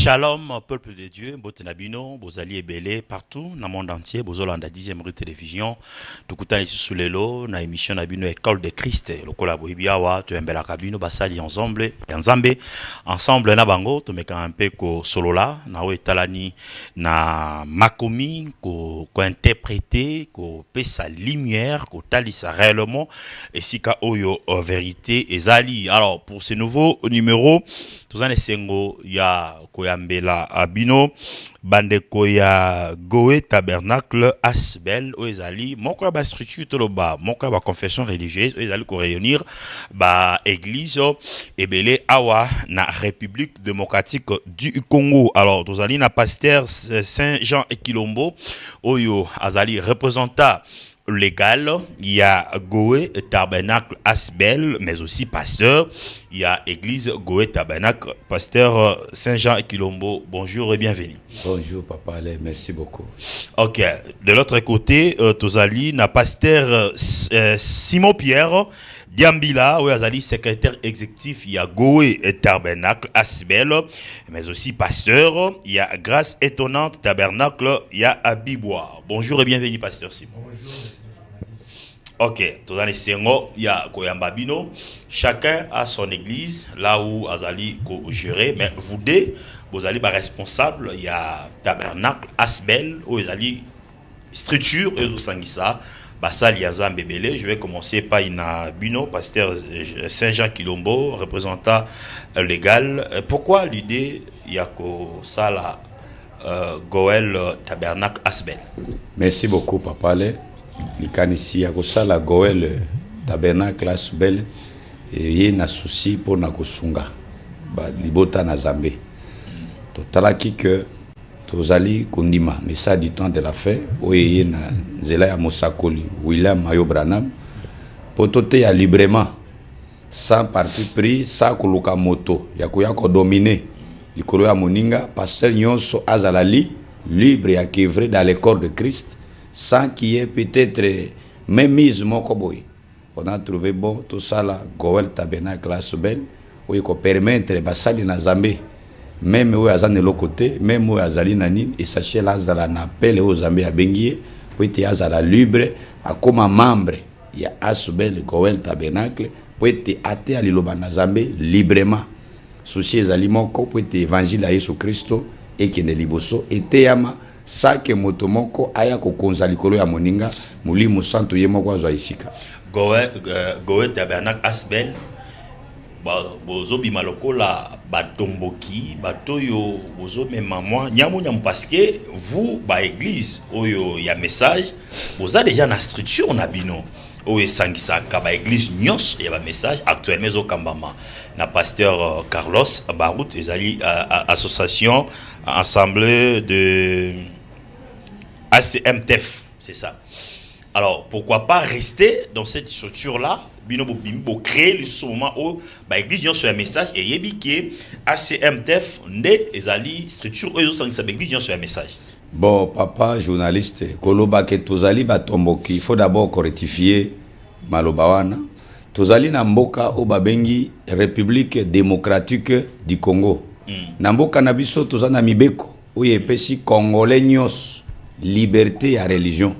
Shalom, peuple de Dieu, Botenabino, Bozali et Belé, partout dans le monde entier, Bozolanda 10e rue télévision, Tukutan ici sous les lots, na émission Nabino École de Christ, le Kolabohibiawa, tu embella Kabino, Basali ensemble, ensemble na bango, tu meka un peu ko solola, na talani na makomi, ko interpréter, ko pe sa lumière, ko talisa réellement, et si ka oyo vérité et zali. Alors, pour ce nouveau numéro, tous les sengo ya koyambela abino bandeko ya Goé Tabernacle Asbel oezali moko ya ba structure toloba moko ya ba confession religieuse oezali ko réunir ba église ebele awa na République démocratique du Congo. Alors tozali na pasteur Saint-Jean Ekilombo oyo azali représentant légal, il y a Goé Tabernacle Asbel, mais aussi pasteur. Il y a Église Goé Tabernacle, pasteur Saint-Jean Ekilombo. Bonjour et bienvenue. Bonjour Papa Alain, merci beaucoup. Ok, de l'autre côté, Tozali, na pasteur Simon Pierre Diambila, où Azali, secrétaire exécutif, il y a Goé Tabernacle Asbel, mais aussi pasteur. Il y a Grâce Étonnante Tabernacle, il y a Abibois. Bonjour et bienvenue, pasteur Simon. Bonjour. Ok, tous les sengo, il y a Koyambabino. Chacun a son église, là où Azali ko géré, mais vous deux, vous allez pas responsable. Il y a Tabernacle Asbel, où Azali structure et Sangisa. Basal Yazam Bébélé. Je vais commencer par Ina Bino, pasteur Saint-Jean Kilombo, représentant légal. Pourquoi l'idée Yako Sala Goël Tabernacle Asbel? Merci beaucoup Papa Alain. Likanisi ya kosala Goël Tabernacle Asbel et na souci pour na kosunga ba libota na Zambé. Totalaki que tozali kondima message du temps de la fin oyeye na nzela ya Mosakoli William Mayo Branham potote ya librement sans parti pris sans koluka moto ya koya ko dominer likolo ya moninga pasteur nyonso azalali libre ya kivre dans le corps de Christ sans qu'il y ait peut-être même mise moko boy. On a trouvé bon tout ça là Goël Tabernacle Asbel où il permettre basali na Zambé même où azan de l'autre côté même où azali nani et sachez là azala na appel aux Zambé à bengier pour être azala libre à comme membre il y a Asbel Goël Tabernacle pour être athée à liloba na Zambé librement souci ezali moko pour être évangile à Yesu Christo et qui ne liboso et teyama sake motomoko aya ko konza likolo ya moninga mulimu santo yemo kwa zwa isika Goé Tabernacle Asbel bozo bimalokola batomboki batoyo bozo memamwa nyamu nyam parce que vous ba église oyo ya message boza déjà na structure na bino oyo sangisa ka ba église nyos ya ba message actuellement zo kambama na pasteur Carlos Barut ezali association assemblée de ACMTF, c'est ça. Alors, pourquoi pas rester dans cette structure-là, pour créer le moment où l'église a sur un message et yébiki ACMTF n'est ezali structure où l'église sur un message. Bon, papa journaliste, koloba ke tozali batomboki, il faut d'abord rectifier malobawana. Tozali na mboka o babengi République démocratique du Congo. Na mboka na biso tozali na mibeko oyo epesi congolais nyos liberté ya religion.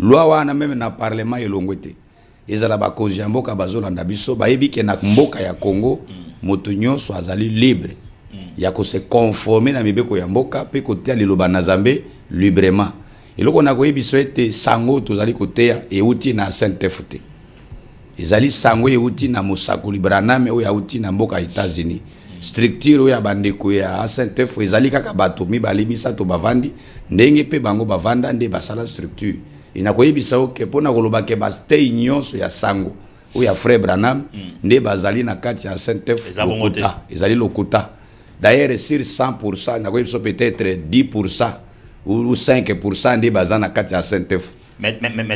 Loi wana même na parlement elongwete. Ezala ba kozi ya mboka bazolanda biso bayebi ke na mboka ya Congo moto nyonso azali libre. Ya ko se conformer na mibeko ya mboka pe kotea liloba na Zambé librement. Eloko na koyebiso ete sango tozali kotea euti na Saint-Efte. Ezali sango euti na Mosakoli Branham oyo euti na mboka États-Unis. Structure ya bandeko ya Saint-Efte ezali kaka bato mibali misato bavandi ndenge pe bango bavanda nde basala structure inakoyebisa oke pona koloba ke bastay nyonso ya sango o ya frère Branham nde bazali na kati ya Saint-Efte lokota ezali lokota d'ailleurs sur 100% nakoyebisa peut-être 10% ou 5% nde bazana na kati ya Saint-Efte. Mais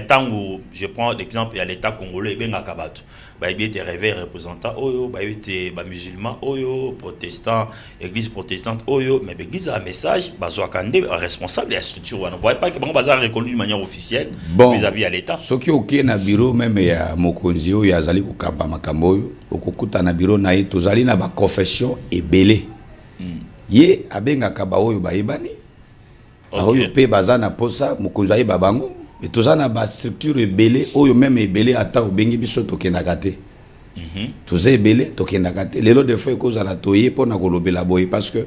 tant que je prends l'exemple, il y a l'État congolais, ben à Kabato. Il y a des réveils représentants, il y a des musulmans, protestants, église protestante, mais l'église a un message, il responsable de la structure. On ne voit pas que le bazar est reconnu de manière officielle vis-à-vis de l'État. Ce qui est OK na bureau, même il y a Mokonzi, il y a Zali Kukamba Makamboyo, au Kukuta na bureau, il y a ba confession et belé. ye abengaka baoyo bayebani oyo pe bazana posa mokonzi ayeba bango mais tozana ba structure ebele oyo même ebele ata obengi biso tokendaka te toza ebele tokendaka te lelo de fois ekozala toye mpona kolobela boye parce que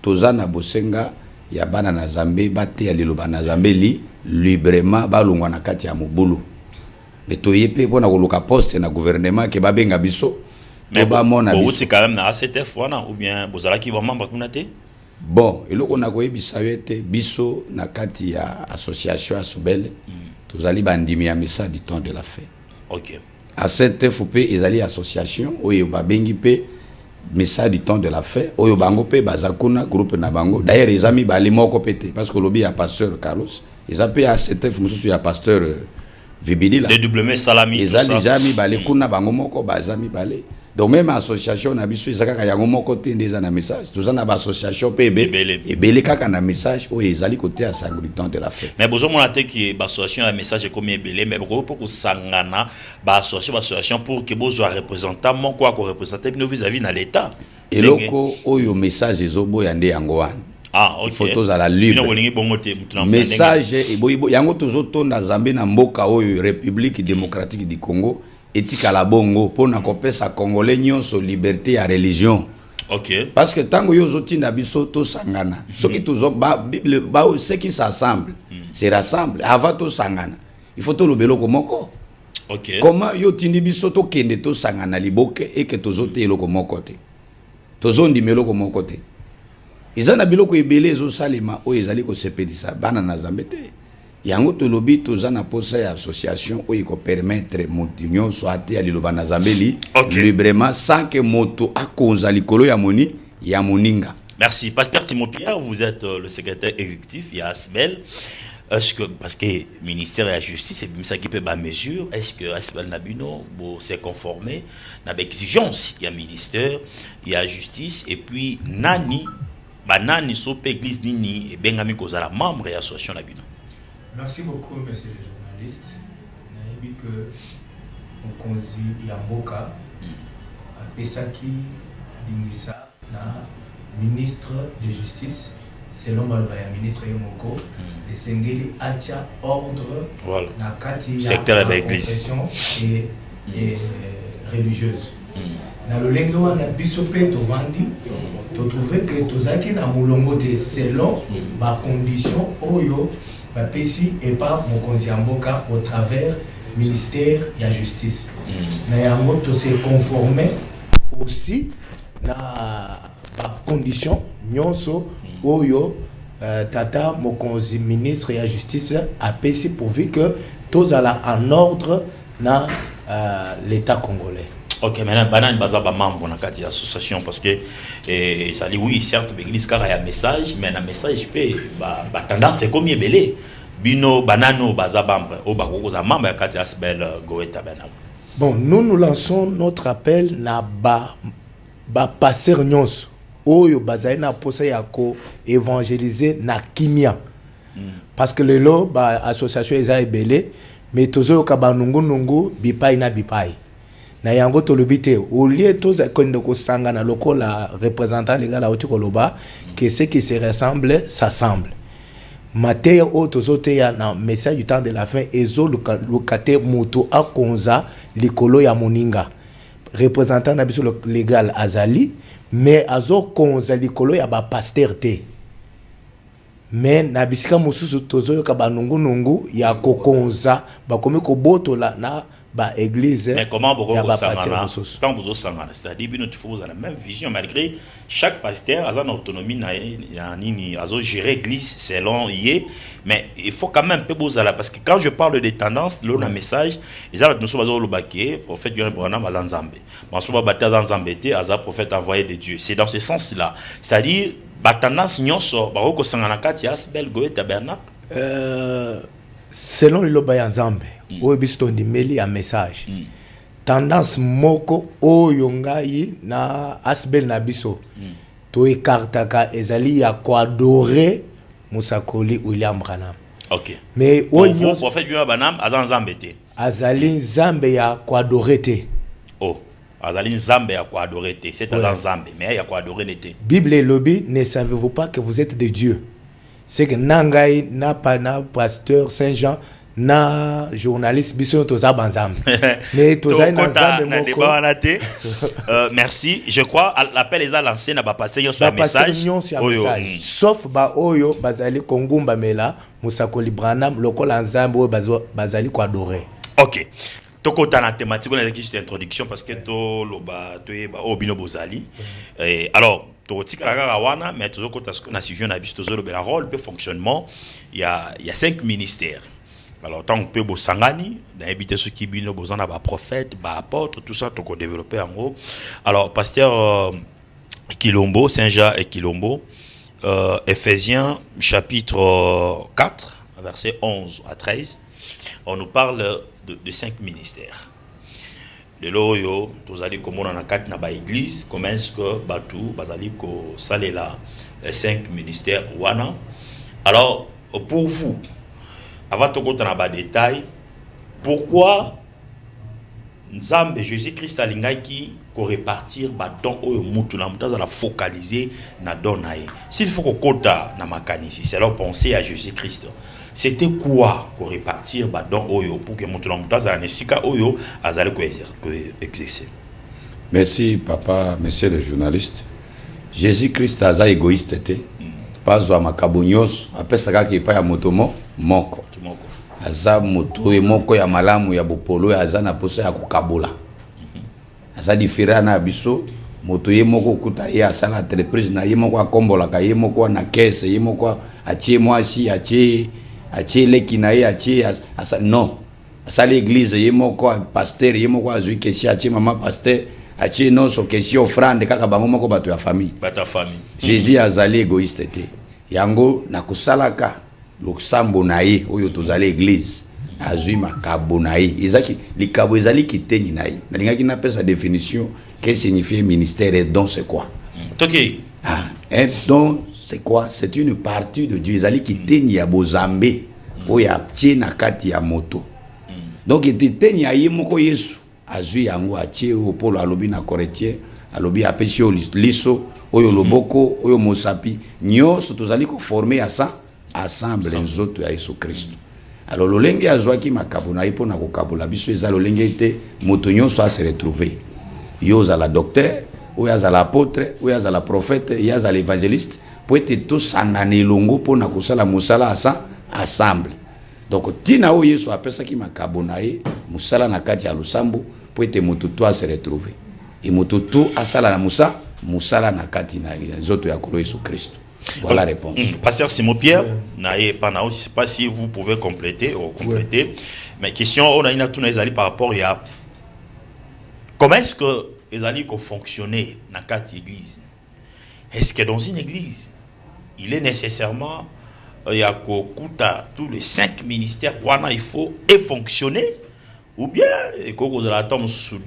tozana bosenga ya bana na Nzambe bateya liloba na Nzambe librement balongwa na kati ya mobulu mais toye pe mpona koluka poste na gouvernement ke babenga biso mais bamona biso quand même na ACTF wana ou bien bozalaki ba membre kuna te. Bon, eloko na koyebisa yo ete biso na kati ya association Asbel tozali bandimi ya message du temps de la fin. OK. ACTF pe ezali association oyo babengi pe message du temps de la fin oyo bango pe bazakuna groupe na bango. D'ailleurs ezami bali moko pete parce que lobi ya pasteur Carlos, ezape ACTF mususu ya pasteur Vibidi la. DW Salami ezali jami bali kuna bango moko bazami bali. Donc même association na biso ezaka yango moko te ndeza na message tozana ba association PB ebele kaka na message o ezali côté à sangu du temps de la fête mais bozo mona te ki ba association na message comme ebele mais pour sangana ba association pour que bozo représentant mon quoi ko représenter bino vis-à-vis na l'état eloko oyo message ezoboya nde yango wana. Ah, OK. Photos à la libre. Message eboyibo yango tozotonda Nzambe na mboka oyo République démocratique du Congo etika la bongo pona kopesa congolais nyonso liberté ya religion. OK. Parce que tango yo zotinda biso to sangana. Soki tozo ba Bible ba ceux qui s'assemblent, se rassemblent avant to sangana. Il faut to lobelo komoko. OK. Comment yo tindi biso to kende to sangana liboke et que tozo te eloko moko te. Tozo ndimelo komoko te. Izana biloko ebele ezo salema o ezali ko sepelisa bana na Nzambe te. Yango to lobi tozana posa ya association oyo ko permettre moto nyonso ate ali loba na Nzambe librement sans que moto akonza likolo ya moni ya moninga. Merci. Pasteur Simon Pierre, vous êtes le secrétaire exécutif ya Asbel. Est-ce que parce que ministère de la justice c'est ça qui peut ba mesure, est-ce que Asbel Nabino s'est conformé na exigence il y a ministère, il y a justice et puis nani banani sope église nini et bengami kozala membre ya association Nabino. Merci beaucoup, monsieur le journaliste. Je sais que Mokonzi Yamboka a Pesaki Bingisa, ministre de justice, selon le ministre Yamoko, et Sengeli Atia ordre na Kati secteur de l'église et religieuse. Na lolenge wana bisope tovandi to trouver que tozaki na mulongo de selon ba condition oyo bapesi et pas Mokonzi Yamboka au travers ministère de la justice. Na yango to se conformer aussi na ba condition nyonso oyo tata Mokonzi ministre de la justice a pesi pourvu que tous alla en ordre na l'état congolais. OK, maintenant banane bazaba membre na kati association parce que ça dit oui certes l'église car il y a message mais na message pe ba tendance c'est comme belé bino banano bazaba membre o ba koza membre ya kati Asbel Goeta Benam. Bon, nous lançons notre appel na ba passer nyonso oyo bazali na posa ya ko évangéliser na kimia parce que lelo ba association eza ebele mais tozo ka banungu bipai na bipai. Na yango tolobite au lieu toza konde ko sangana lokola représentant légal auti koloba que ce qui se ressemble s'assemble. Mateya o tozote ya na message du temps de la fin ezo lokate moto akonza likolo ya moninga. Représentant na biso légal azali mais azo konza likolo ya ba pasteur te. Mais na bisika mususu tozo ka banungu ya kokonza bakomi ko botola na ba église. Mais comment beaucoup sangana tant vous sangana c'est-à-dire bino tu faut la même vision malgré chaque pasteur a son autonomie na nini azo gérer église selon yé mais il faut quand même peu bozala parce que quand je parle de tendances le message ils ont nous bazo lo baké prophète Yohana Branham à Nzambe Mansoba bataza Nzambe te aza prophète envoyé de Dieu c'est dans ce sens là c'est-à-dire ba tendance nyonso ba ko sangana kati Asbel Goeta Benam selon le loba ya Nzambe oyo biso ndimeli ya message tendance moko oyo ngai na Asbel na biso to ekartaka ezali ya ko adorer musakoli William Branham. OK. Mais oyo prophète Yohana Branham azan Nzambe te azali Nzambe ya ko adorer te. Oh azali nzambe ya ko adorer te, c'est un nzambe mais ya ko adorer n'était. Bible et lobby, ne savez-vous pas que vous êtes des dieux? C'est que nangai na pasteur Saint-Jean na journaliste biso toza banzambe. Mais toza na nzambe moko. Merci, je crois l'appel les a lancé na ba passer sur un message. Sauf ba oyo bazali kongumba mela musakoli Branham lokola nzambe oyo bazali ko adorer. OK. Toko ta na thématique on a juste introduction parce que to loba to ba obino bozali. Alors to tikala wana mais toujours ko na sujet na biso to le rôle pe fonctionnement, il y a 5 ministères. Alors tant que peut sangani d'habiter ceux qui bino besoin na ba prophète, ba apôtre, tout ça toko développer en gros. Alors pasteur Kilombo, Saint-Jean et Kilombo, Éphésiens chapitre 4 verset 11 à 13, on nous parle de 5 ministères. De l'oyo, tous allez comme on a quatre na ba église, comment est-ce que batou bazali ko salela les 5 ministères wana. Alors pour vous, avant de rentrer dans les détails, pourquoi Nzambe Jésus-Christ alingaki ko répartir ba don oyo mutu na mutu za focaliser na don nae. S'il faut qu'on kota na makanisi, c'est leur penser à Jésus-Christ. C'était quoi ko répartir ba don oyo pour que mutu na mutu za nesika oyo azali ko exercer. Merci papa, monsieur le journaliste. Jésus-Christ aza égoïste te. Pas wa makabonyos, apesaka ki pa ya motomo moko. Aza moto moko ya malamu ya bopolo ya aza na posa ya kokabola. Aza diferent na biso, moto ye moko kuta ye asala entreprise na ye moko akombola ka ye moko na caisse ye moko atie mwasi atie leki na ye atie asa non. Asa l'église ye moko pasteur ye moko azui kesi atie mama pasteur atie non so kesi offrande kaka bango moko bato ya famille. Bata famille. Jésus azali égoïste te. Yango na kusalaka losambo na ye oyo tozali église azui makabo na ye ezaki likabo ezali kiteni na ye nalingaki na pesa définition que signifie ministère et don c'est quoi. OK. Un don c'est quoi? C'est une partie de Dieu ezali kiteni ya bozambe oyo atie na kati ya moto. Donc kiteni ya ye moko Yesu azui yango atie o polo alobi na Corinthiens alobi apesi liso oyo loboko oyo mosapi nyonso tozali ko former à ça ensemble nzoto ya Yesu Kristo. Alors lolenge azwaki makabo na ipo na kokabola biso eza lolenge te moto nyonso a se retrouver. Yo za la docteur, ou ya za la apôtre, ou ya za la prophète, ya za l'évangéliste, pour être tous sangane longo po na kosala musala asa ensemble. Donc tina o Yesu apesa ki makabo na ye musala na kati ya lusambo pour être moto to a se retrouver. Et moto to asala na musala na kati na nzoto ya kolo Yesu Kristo. Voilà la réponse. Pasteur Simon Pierre, je ne sais pas si vous pouvez compléter ou compléter. Ouais. Mais question, on a une autre par rapport à comment est-ce que les alliés fonctionner dans quatre églises? Est-ce que dans une église, il est nécessairement il y a tous les 5 ministères il faut fonctionner, ou bien il y a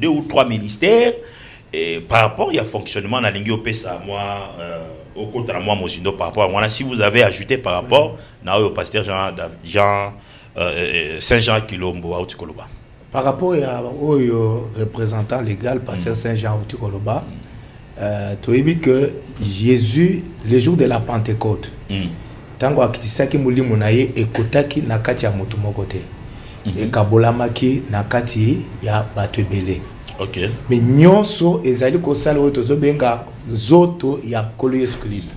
2 ou 3 ministères et par rapport il y a fonctionnement dans la ligne ça moi au côté de moi Mozindo par rapport à moi si vous avez ajouté par rapport au pasteur Jean Saint-Jean Kilombo à Outikoloba par rapport au représentant légal pasteur Saint-Jean Outikoloba tu as vu que Jésus le jour de la Pentecôte tango akitisaki mulimu na ye ekotaki na kati ya moto moko te ekabolamaki na kati ya bato ebele. OK. Mais nyonso ezali kosala oyo tozobenga zoto ya kolo Yesu Kristo.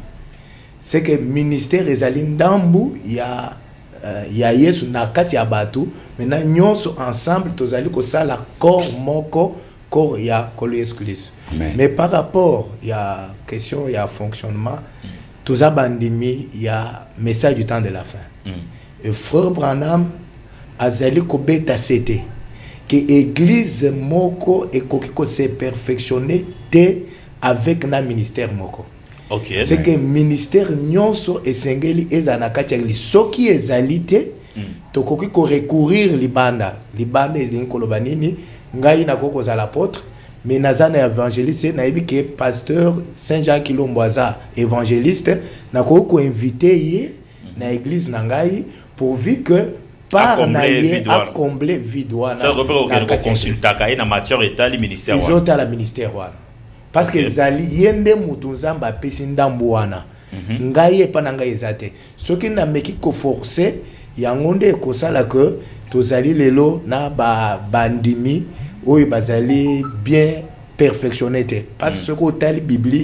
C'est que ministère ezali ndambu ya Yesu na kati ya bato, maintenant nyonso ensemble tozali kosala corps moko corps ya kolo Yesu Kristo. Mais par rapport ya question ya fonctionnement toza bandimi ya message du temps de la fin. Et frère Branham azali kobeta sete que église moko et ko se perfectionner te avec na ministère moko. OK. C'est que ministère nyonso esengeli ezana kati ya soki ezali te to koki ko recourir libanda ezali koloba nini ngai na koko za l'apôtre mais nazana évangéliste na yebi que pasteur Saint-Jean Kilombo aza évangéliste na koko inviter ye na église na ngai pourvu que part à combler vide wana. Ça repère consulta na matière état le ministère. Ils ont à la ministère wana. Parce que zali yende mutunzamba pesi ndambo wana. Ngaye pananga ezate. Ce qui n'a meki ko forcer yangonde ko sala que tozali lelo na bandimi oyo bazali bien perfectionné parce que ce que la Bible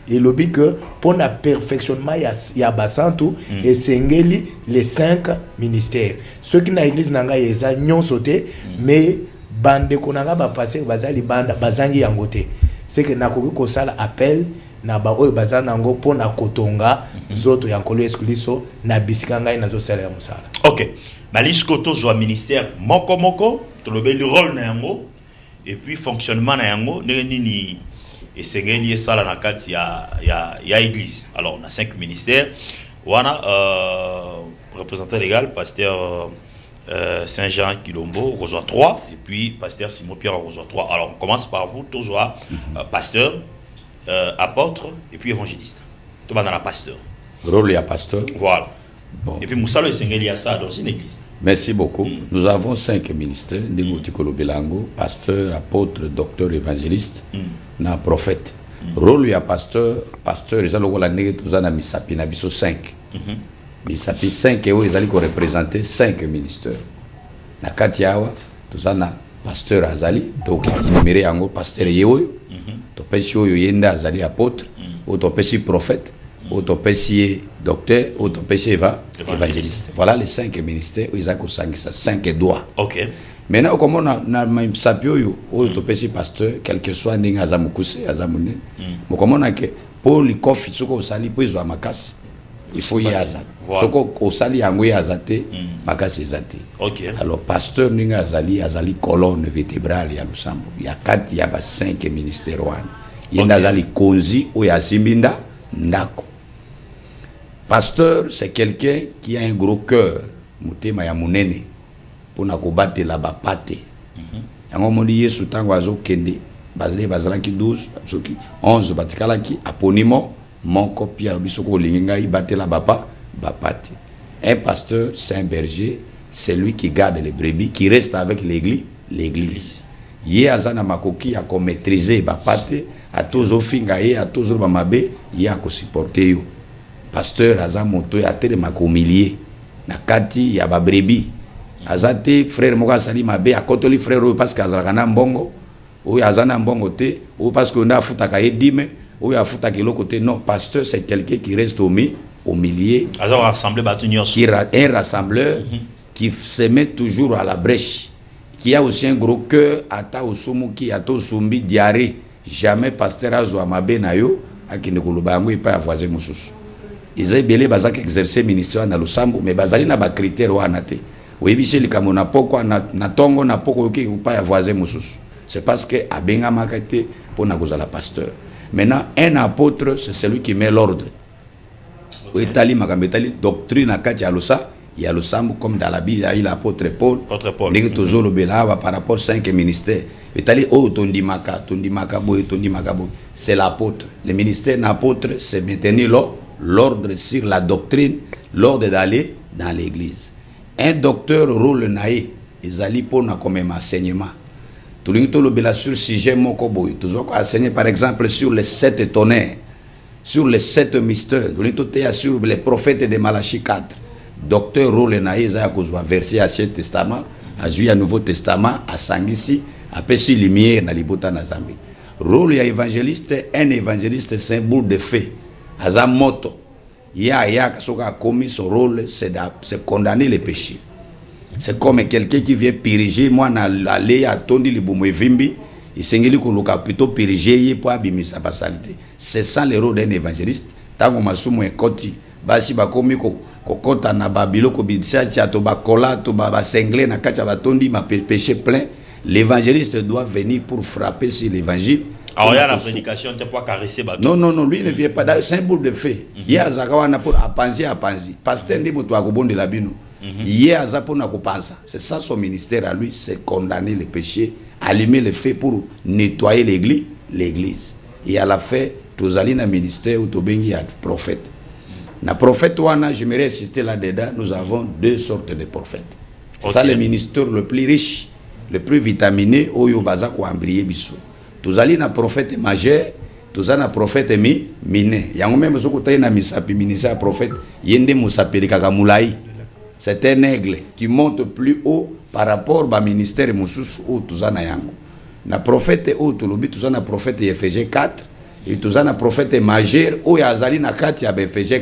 et le dit que pour le perfectionnement il y a basantu et sengeli les 5 ministères ceux qui na église nanga yeza nyon sauté mais bande konanga ba passer bazali banda bazangi yangote c'est que nakoki ko sala appel na ba oyo bazana ngo pour na kotonga zoto yankolo eskuliso na bisikanga na zo sala ya musala. OK. Malisco to zo ministère moko to le bel rôle na yango. Et puis fonctionnement na yango nini esengeli sala na kati ya église. Alors on a 5 ministères. Wana représentant légal pasteur Saint-Jean Kilombo reçoit 3 et puis pasteur Simon Pierre reçoit 3. Alors on commence par vous tous pasteur apôtre et puis évangéliste. Tout va dans la pasteur. Rôle ya pasteur. Voilà. Bon. Et puis Moussalo esengeli ya ça dans une église. Merci beaucoup. Nous avons 5 ministères, Ndimoutikolo Belango, pasteur, apôtre, docteur, évangéliste, na prophète. Rôle ya pasteur, ils ont la négé tous na misapi na biso 5. Misapi 5 et ils allaient représenter 5 ministères. Na katiawa tous na pasteur azali, donc numéro yango pasteur yewo, to pesi oyo yenda azali apôtre, ou to pesi prophète. Autopécie docteur, autopécie évangéliste. Voilà les 5 ministères où ils ont 5 doigts. OK. Maintenant, comme on a sapio autopécie pasteur, quel que soit n'ing azamukuse azamune. Mais comme on a que pour le coffre, ce qu'on sali pour ils ont makas, il faut y azat. Ce qu'on sali angouye azate, makas ezate. OK. Alors pasteur n'ing azali colonne vertébrale ya lusambo. Il y a 4, il y a 5 ministères wan. Il y a azali konzi ou ya simbinda ndako. Pasteur, c'est quelqu'un qui a un gros cœur, mutema ya munene, pour na kobattre la bapate. Yango moni Yesu tango azo kende, bazalaki 12, 11 batikalaki aponimo, moko pia bisoko linga ibate la bapate. Un pasteur, c'est un berger, c'est lui qui garde les brebis, qui reste avec l'église. Yé azana makoki a ko maîtriser bapate, a tozo finga ye, a tozo bamabe, yé a ko supporter yo. Pasteur aza moto ya tele makomilier na kati ya ba brebi azate frère moka sali mabe akotoli frère parce que azalaka na mbongo ou azana mbongo te ou parce que on a futaka edime ou ya futaka kiloko te. Non, pasteur c'est quelqu'un qui reste au milieu, aza rassembler batu nyonso, qui un rassembleur qui se met toujours à la brèche, qui a aussi un gros cœur ata osumu ki ato sumbi diarrhée. Jamais pasteur azwa mabe na yo akinde koloba yango epa ya voisin mosusu. Ils ont belé bazak exercer ministère na lusambo mais bazali na ba critère wana te. Oyebisi likamo na poko na tongo na poko yoki pa ya voisin mususu. C'est parce que abenga makate pour na kozala pasteur. Maintenant un apôtre c'est celui qui met l'ordre. Oyetali makambetali doctrine na kati ya lusa ya lusambo comme dans la Bible il y a l'apôtre Paul. Ndenge tozolo belawa par rapport 5 ministères. Etali o tondimaka boy. C'est l'apôtre. Le ministère d'apôtre c'est maintenir l'ordre sur la doctrine, l'ordre d'aller dans l'église. Un docteur rôle naïe, ils allaient pour nous comme un enseignement. Tout le monde sur le sujet mokoboy. Toujours enseigner par exemple sur les 7 tonnerres, sur les 7 mystères. Tout le monde sur les prophètes de Malachie 4. Docteur rôle naïe, ils ont versé à Ancien Testament, à jouer à Nouveau Testament, à Sangisi, à Pessi lumière dans les bouta na Zambie. Rôle évangéliste, un évangéliste c'est un boule de feu. Aza moto ya soka commis son rôle c'est condamner les péchés. C'est comme quelqu'un qui vient puriger moi na aller à tondi libumo vimbi isengeli ko loka plutôt puriger pour abimisa basalité. C'est ça le rôle d'un évangéliste. Tango masumu ekoti basi bakomi ko kota na babilo ko bidisa cha to bakola to ba sengle na kacha batondi ma péché plein. L'évangéliste doit venir pour frapper sur l'évangile. Alors, il y a la prédication, tu peux caresser. Non, lui ne vient pas. C'est un boule de feu. Il y a Zakawana pour appanzi. Pasteur Ndimoto Agobon de la Bino. Il y a Zapona Kopanza. C'est ça son ministère à lui, c'est condamner les péchés, allumer le feu pour nettoyer l'église. Et à la fin, tous allés dans le ministère où il y a prophète. Dans le prophète, j'aimerais insister là-dedans, nous avons 2 sortes de prophètes. C'est ça le ministère le plus riche, le plus vitaminé, oyo baza ko embryer biso. Tozali na prophète majeur, tozali na prophète miné. Yango même soko tayi na misapi ministère prophète, yende musapeli kaka mulai. C'est un aigle qui monte plus haut par rapport au ministère mususu ou tozana yango. Na prophète ou tolobi tozana prophète Ephésiens 4 et tozana prophète majeur ou yazali na 4 ya Ephésiens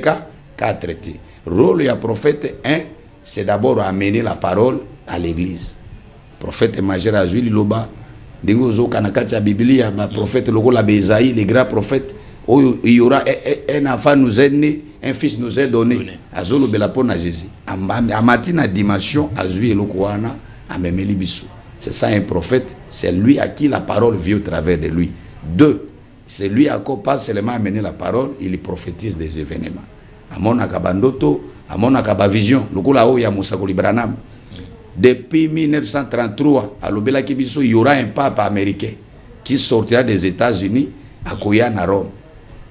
4 te. Rôle ya prophète 1 c'est d'abord amener la parole à l'église. Prophète majeur a joué loba dingo zo kanakati ya Biblia ba prophète lokola Bézaïe les grands prophètes où il y aura un enfant nous est né, un fils nous est donné. Azolo belapona Jésus. Amatina dimension azui lokoana amemeli biso. C'est ça un prophète, c'est lui à qui la parole vit au travers de lui. 2, c'est lui à qui pas seulement amener la parole, il prophétise des événements. Amon akabandoto, amon akabavision, lokola o ya Musakoli Branham. Depuis 1933, à l'Obela Kibiso, il y aura un pape américain qui sortira des États-Unis à Koyan à Rome.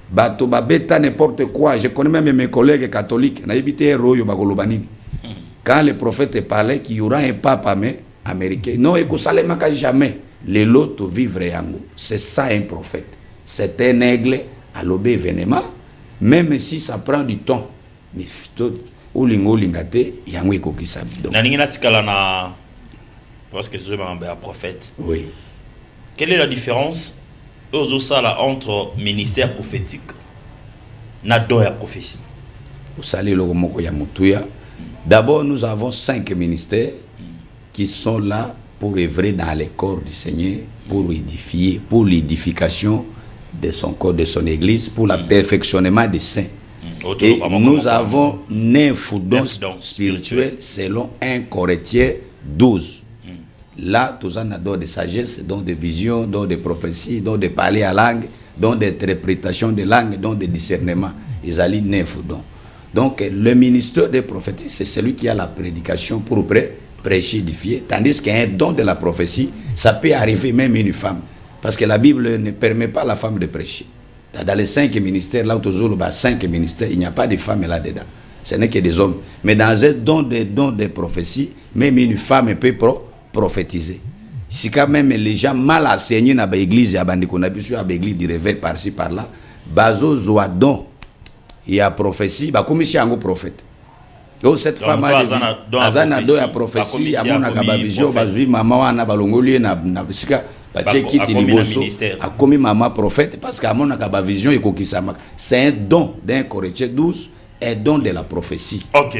Bato babeta n'importe quoi. Je connais même mes collègues catholiques. Quand le prophète parlait qu'il y aura un pape américain, non, et que ça ne marque jamais. Les lots vivre yango. C'est ça un prophète. C'est un aigle à l'obé événement, même si ça prend du temps. Mais ou lingo lingate yango ekokisa bidon. Na ningina tikala na parce que je m'en un prophète. Oui. Quelle est la différence entre ministère prophétique na don ya prophétie? Au sali logo moko ya mutuya. D'abord nous avons 5 ministères qui sont là pour œuvrer dans les corps du Seigneur, pour édifier, pour l'édification de son corps, de son église, pour le perfectionnement des saints. Et nous avons 9 dons spirituels selon 1 Corinthiens 12. Là, tous en don de sagesse, don de vision, don de prophétie, don de parler à langue, don d'interprétation de langue, don de discernement. Ils allaient 9 dons. Donc, le ministère des prophéties, c'est celui qui a la prédication pour prêcher, édifier. Tandis qu'un don de la prophétie, ça peut arriver même une femme. Parce que la Bible ne permet pas à la femme de prêcher. Dans les 5 ministères, là où tu as 5 ministères, il n'y a pas de femmes là-dedans. Ce n'est que des hommes. Mais dans un don de prophétie, même une femme peut prophétiser. Si quand même les gens mal enseignés dans l'église, il y a l'église du réveil par-ci par-là, bazo zoa don, il y a prophétie, bah comme si un prophète. Donc cette femme a don ya prophétie, a mon akaba vision, bazui maman wana balongoli na bisika. A commis maman prophète parce qu'à mon akaba vision et c'est un don d'un Corinthiens 12, un don de la prophétie. Ok.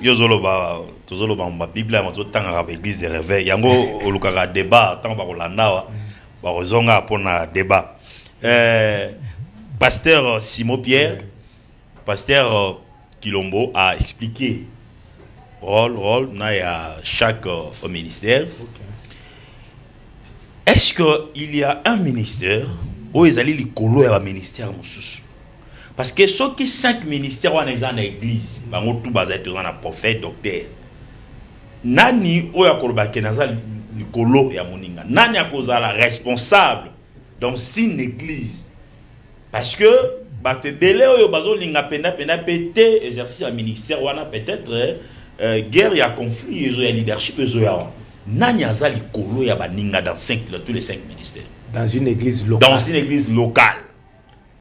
Yozoloba, tozoloba ma Bible a mazo tanga l'église de réveil. Yango olukaka débat tant ba kolanda ba ozonga pona débat. Pasteur Simon Pierre, pasteur Kilombo a expliqué rôle na ya chaque ministère. Okay. Est-ce qu'il y a un ministère où ils allaient les coller à un ministère moussous? Parce que ceux qui 5 ministères ont dans l'église, ils ont tout basé sur un prophète, docteur. Nani ou ya koloba kenaza le colo ya moninga. Nani a cause la responsable dans une église. Parce que bah te belé ou bazo linga pena pété exercice un ministère wana peut-être guerre ya conflit et ya leadership ya Nani azali kolo ya baninga dans tous les 5 ministères. Dans une église locale. Dans une église locale.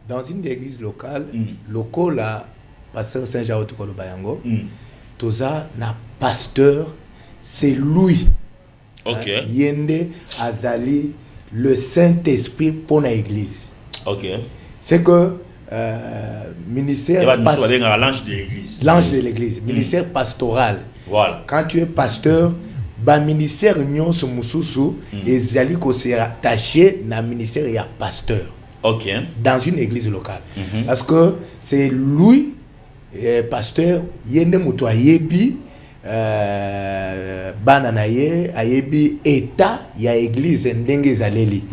Dans une église locale, local la pasteur Saint-Jean Otukolo Bayango, toza na pasteur, c'est lui. OK. Yende azali le Saint-Esprit pour la église. OK. C'est que ministère l'ange de l'église. L'ange de l'église, ministère pastoral. Voilà. Quand tu es pasteur, ba ministère union ce mususu ezali ko se attaché na ministère ya pasteur. OK. Dans une église locale. Parce que c'est lui pasteur yende muto ayebi bana na ye ayebi état ya église ndenge zaleli.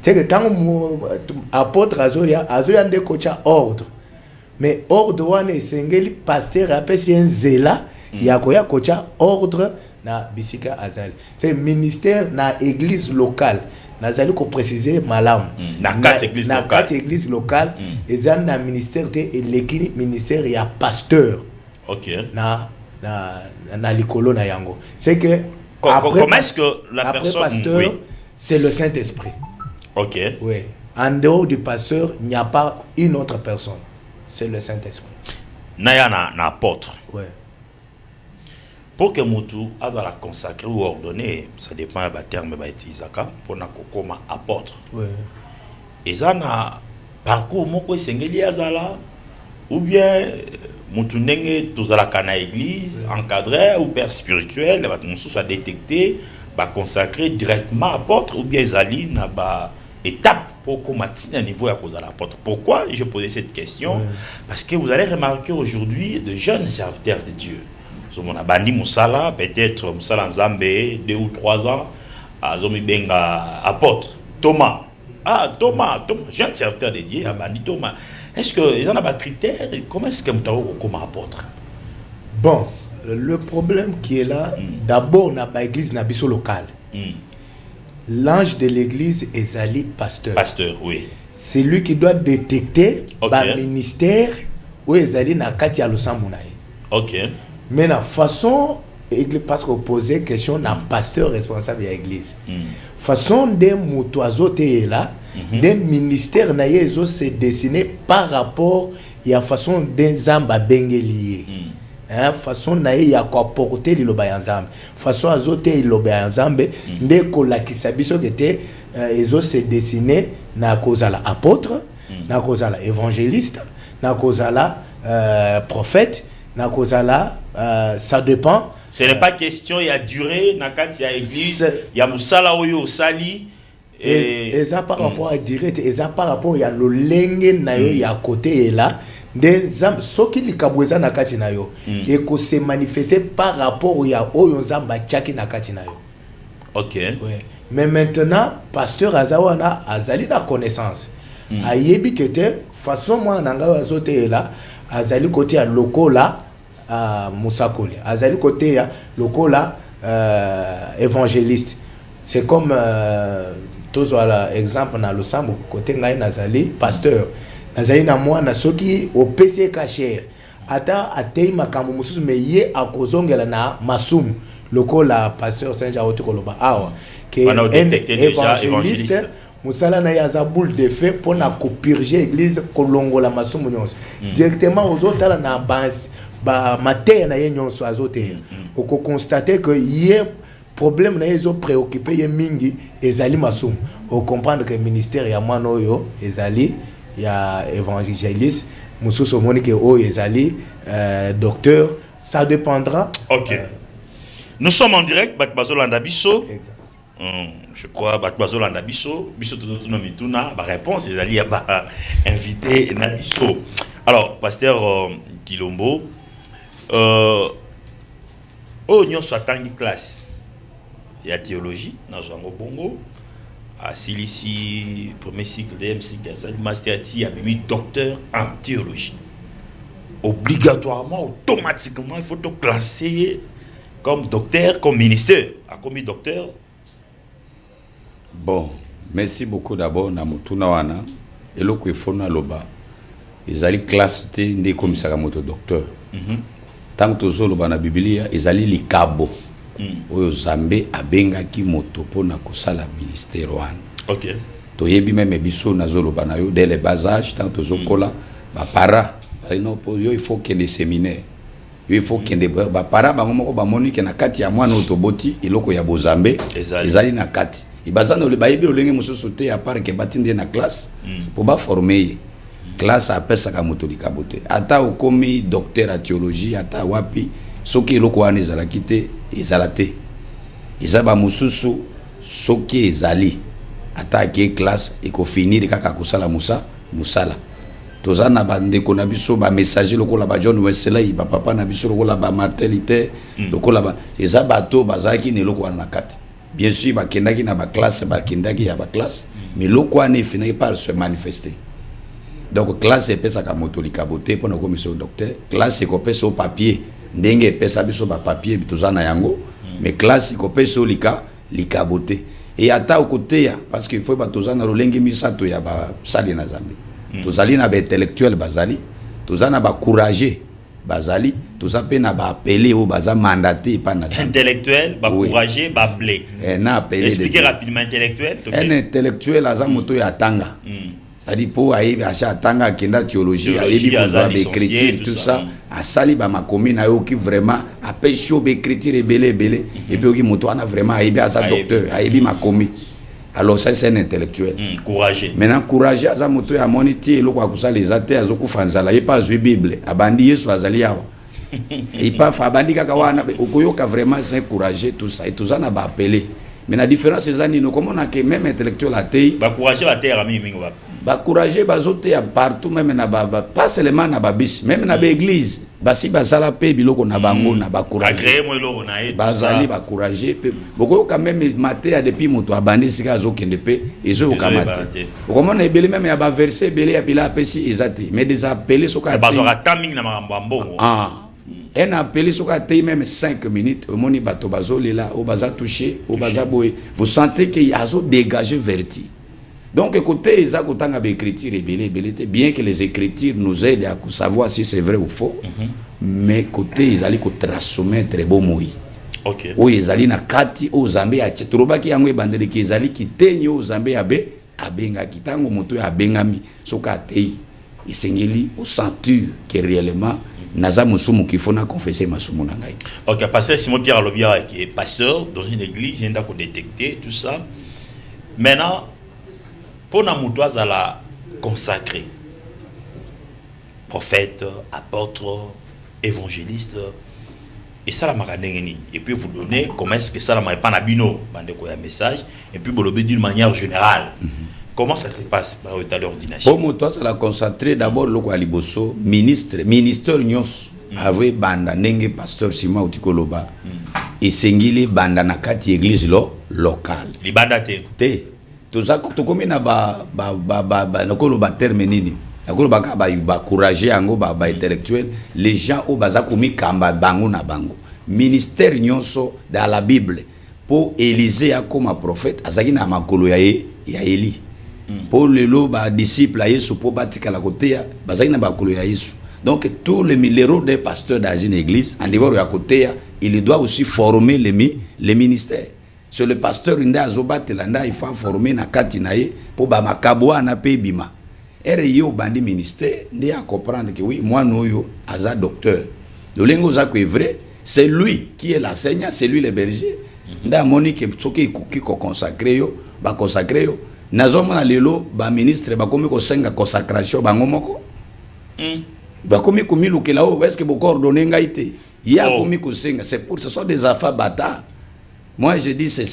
C'est que tant apôtre azoya nde kocha ordre. Mais ordre wana esengeli pasteur apesi un zela ya koya kocha ordre na bisika azali. C'est ministère na église locale. Nazali ko préciser malam. Na quatre églises locales. Ezali na ministère te elekini ministère ya pasteur. OK. Na na likolo na yango. C'est que comment est-ce que la personne pasteur, oui. c'est le Saint-Esprit. OK. Oui. En dehors du pasteur, il n'y a pas une autre personne. C'est le Saint-Esprit. Naya na apôtre. Oui. Pour que Moutou azala consacré ou ordonné, ça dépend du terme ba utilisaka pour na kokoma apôtre. Oui. Et ça na parcours moko sengeli azala ou bien Moutou nenge tozala kana église encadré ou père spirituel, ba musu soit détecté, ba consacré directement apôtre ou bien zali na ba étape pour commencer à niveau à cause de l'apôtre. Pourquoi je posais cette question? Parce que vous allez remarquer aujourd'hui de jeunes serviteurs de Dieu. On a bandi Moussala, peut-être Moussala Nzambe, 2 ou 3 ans, à Zomi Benga apôtre. Thomas. Ah, Thomas, jeune serviteur de Dieu, à bandi Thomas. Est-ce qu'ils en ont des critères? Comment est-ce que vous avez comme apôtre? Bon, le problème qui est là, d'abord, on a pas église nabiso locale. L'ange de l'église est Zali pasteur. Pasteur, oui. C'est lui qui doit détecter le ministère où Zali na kati ya losambunaye. OK. Mais la façon, parce qu'on posait question, na pasteur responsable de l'église. Façon de motoiseau te là, des ministères na yezo se dessiné par rapport à la façon d'un zamba bengelié. Hein, façon na ya ko porter liloba ya nzambe façon azote liloba ya nzambe ndeko la kisabiso kete ezo se dessiner na kozala apôtre na kozala évangéliste na kozala prophète na kozala ça dépend. Ce n'est pas question il y a durée na kati ya église il y a musala oyo sali et ça par rapport à direct et ça par rapport ya lolenge na yo ya côté là des âmes soki likabweza na kati na yo et que se manifester par rapport ya oyo nzamba tchaki na kati na yo. OK. Oui. Mais maintenant pasteur Azawana azali na connaissance. Ayebi kete façon moi nanga azote là azali côté ya lokola Musakoli. Azali côté ya lokola évangéliste. C'est comme tous voilà exemple na losambo côté ngai nazali pasteur. Nazali na mwana soki au PC cacher ata atei makambo mususu me ye akozongela na masumu lokola pasteur Saint-Jean Otukoloba awa que évangéliste musala na yaza boule de feu pour na purger église kolongola masumu nyonso directement aux autres là na base ba matin na ye nyonso azote oko constater que ye problème na yezo préoccupé ye mingi ezali masumu au comprendre que ministère ya mwana oyo ezali ya évangéliste mususu monique o ezali docteur ça dépendra. OK. Nous sommes en direct Bakbazolanda Bisso. Exact. Je crois Bakbazolanda Bisso Bisso tout mituna ba réponse ezali ya ba invité na Bisso. Alors pasteur Kilombo nyonso atangi classe ya théologie na Zango Bongo. À Silici, premier cycle de MCK, master T, docteur en théologie. Obligatoirement, automatiquement, il faut te classer comme docteur, comme ministère. À comme docteur. Bon, merci beaucoup d'abord. Namutuna wana, et le qu'il faut na loba. Ils allaient classer des commissaires moto docteur. Tant que tous loba na Biblia, ils allaient li kabo. Oyo Zambe abenga ki moto pona kosala ministère wana. OK. To yebi même biso nazolo banayo dès le bas âge tant tozokola ba para non pour yo il faut que des séminaires. Il faut que des ba para bango moko ba monique na kati ya mwana otoboti eloko ya bozambe ezali na kati. Ibazana le bayibi olenge mususu te à part que batinde na classe pour ba former classe apesa ka moto likabote. Ata okomi docteur en théologie ata wapi soki eloko wana ezalaki te ezalate ezaba mususu soki ezali attaquer classe et ko finir kaka kusala musala tozana bandeko na biso ba messager lokola ba John Wesley ba papa na biso lokola ba Martelite lokola ba ezaba to bazaki ne loko na kati bien sûr ba kendaki na ba classe ba kendaki ya ba classe mais loko ane finaki par se manifester donc classe epesa ka moto likabote pona ko monsieur docteur classe ko pesa au papier ndenge pesa biso ba papier bitozana yango mais classe ko pesa likabote et ata côté ya parce qu'il faut ba tozana rolengi misato ya ba sali na zambi tozali na ba intellectuel bazali tozana ba courageux bazali toza pe na ba appelé au baza mandaté pas na intellectuel ba courageux ba blé na appelé expliquer rapidement intellectuel un intellectuel aza moto ya tanga c'est-à-dire pour ayebi acha tanga kenda théologie ayebi besoin d'écriture tout ça asali ba makomi na yo qui vraiment apêche yo écriture ebele et puis oki moto ana vraiment ayebi aza docteur ayebi makomi. Alors ça c'est un intellectuel. Courageux. Maintenant courageux aza moto ya moniti eloko akusala ezate azokufanzala ye pas zu Bible abandi Yesu azali yawa. Et pas abandi kaka wana okoyoka vraiment c'est courageux tout ça et tout ça na ba appelé. Mais la différence c'est nino comment on a que même intellectuel atei ba courageux ba terre mingi ba. Ba courageux bazote ya partout même na ba pas seulement na ba bis même na ba église basi basala pe biloko na bango na ba courageux agréé mo eloko na ye bazali ba courageux pe boko quand même maté ya depuis moto abandi sika azokende pe ezo kamate comment na ebele même ya ba verset belé ya bila pesi ezati mais des appelés soka bazora timing na makambo mbongo un appelé soka te même 5 minutes au moni bato bazolela au baza touché au baza boy vous sentez qu'il y a zo dégager verti. Donc écoutez ils ont autant d'écriture et bien que les écritures nous aident à savoir si c'est vrai ou faux mais côté ils allaient transmettre beau moyi OK o ils allaient na kati o zambe ya ttroba ki yango ebandeli ki ezali kitenyi o zambe ya be abenga kitango moto ya bengami soka tei esengeli o sentir que réellement naza musumu qu'il faut na confesser masumu na ngai. OK pasteur Simon Pierre Lobia qui est pasteur dans une église il a qu'on détecter tout ça maintenant pour na mutu azala consacré prophète apôtre évangéliste et ça la maranengeni et puis vous donnez comment est-ce que ça la pas na bino bande ko ya message et puis bolobe d'une manière générale comment ça se passe par état d'ordination pour mutu azala concentré d'abord loko ya liboso ministre nyos avait banda ndenge pasteur Simon Utikoloba et sengili banda na kati église locale libanda te tokomi na ba nakolo ba terme nini nakolo ba courageux yango ba intellectuel les gens au baza komi kamba bango na bango ministère nyonso dans la Bible pour Élisée comme prophète azaki na makolo ya Eli pour lelo ba disciple ya Yesu pour batika la côté ya bazaki na makolo ya Yesu donc tous les rôles des pasteurs dans une église en dehors ya côté ya il doit aussi former les ministères. C'est le pasteur Inda Azobatela il faut former na kati na ye pour ba makabwa na pe bima. Ere yo bandi ministère ndi à comprendre que oui moi noyo aza docteur. Le lengo za ko est vrai, c'est lui qui est l'enseignant, c'est lui le berger. Nda monique soki ki ko consacrer yo, ba consacrer yo. Nazoma lelo ba ministre ba komi ko senga consacration bango moko. Ba komi ko milukela o est-ce que bo coordonner ngaite. Ya komi ko senga, c'est pour ce sont des affaires bâtards. Moi je dis c'est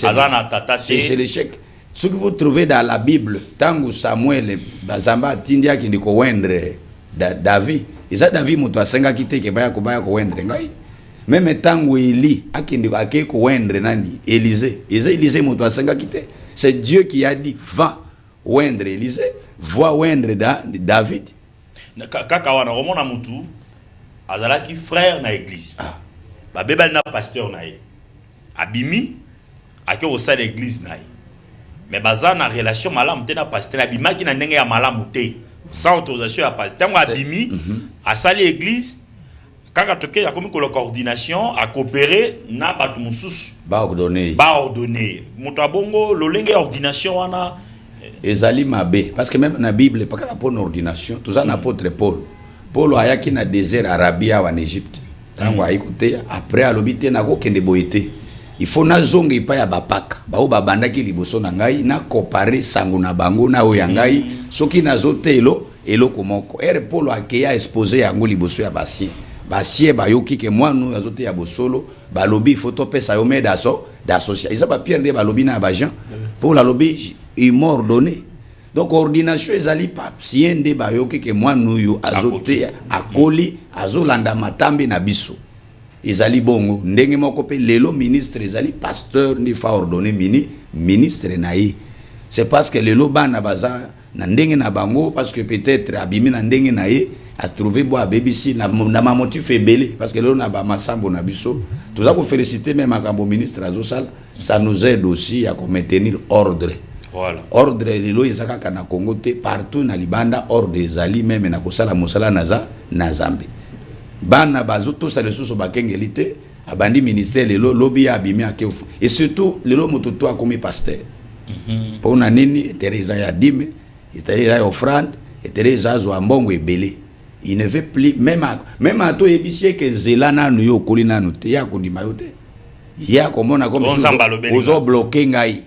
l'échec. Ce que vous trouvez dans la Bible, tangu Samuel bazamba tindia ki ndiko wendre David, isa David muto asenga kiteke baya ko wendre ngai. Même tangu Eli akindiko akeko wendre nani Élisée muto asenga kite. C'est Dieu qui a dit va wendre Élisée, va wendre David. Kaka wana romona mutu azalaki frère na église. Ba bebal na pasteur na ye. Abimi ake au sein de l'église naï mais baza na relation malamu te na pasteur abima ki na ndenge ya malamu te sans autorisation ya pasteur tango abimi asali église kaka toke ya komi ko la coordination a coopérer na batu mususu ba ordonner moto abongo lolenge ordination wana ezali mabe parce que même na Bible pas ka pour ordination tout ça na apôtre Paul ayaki na désert Arabia en Égypte tango ayikote après alobite na ko kende boité. Il faut na zongi pa ya bapaka bao babandaki liboso na ngai na comparer sango na bango na o ya ngai soki na zotelo eloko moko ere Paul akeya exposer yango liboso ya basie bayoki ke mwanu azote ya bosolo balobi photo pesa yo meda d'association isa ba Pierre de balobi na ba Jean pour la lobby il m'ordonné donc ordination ezali pa siende bayoki ke mwanu yo azote akoli azolanda matambi na biso. Ezali bongo ndenge moko pe lelo ministre ezali pasteur ni fa ordonner ministre naï. C'est parce que lelo bana baza na ndenge na bango parce que peut-être abimi na ndenge naï a trouvé bo BBC na motif ebele parce que lelo na ba masambo na biso tout ça ko féliciter même makambo ministre azosala ça nous aide aussi à maintenir ordre. Voilà. Ordre lelo ezaka kana Congo te partout na libanda ordre ezali même na kosala mosala na Zambie. bana bazo to sa lesusu bakengelité abandi ministère lelo lobi abimi akefu et surtout lelo mototo akomi pasteur pour na nini Teresa ya dime Teresa ya offrande Teresa zo mbongo ebele. Il ne veut plus même à toi ebisie que zelana no yo kolina no te ya kondima yo te ya komona comme ozo bloquer ngai.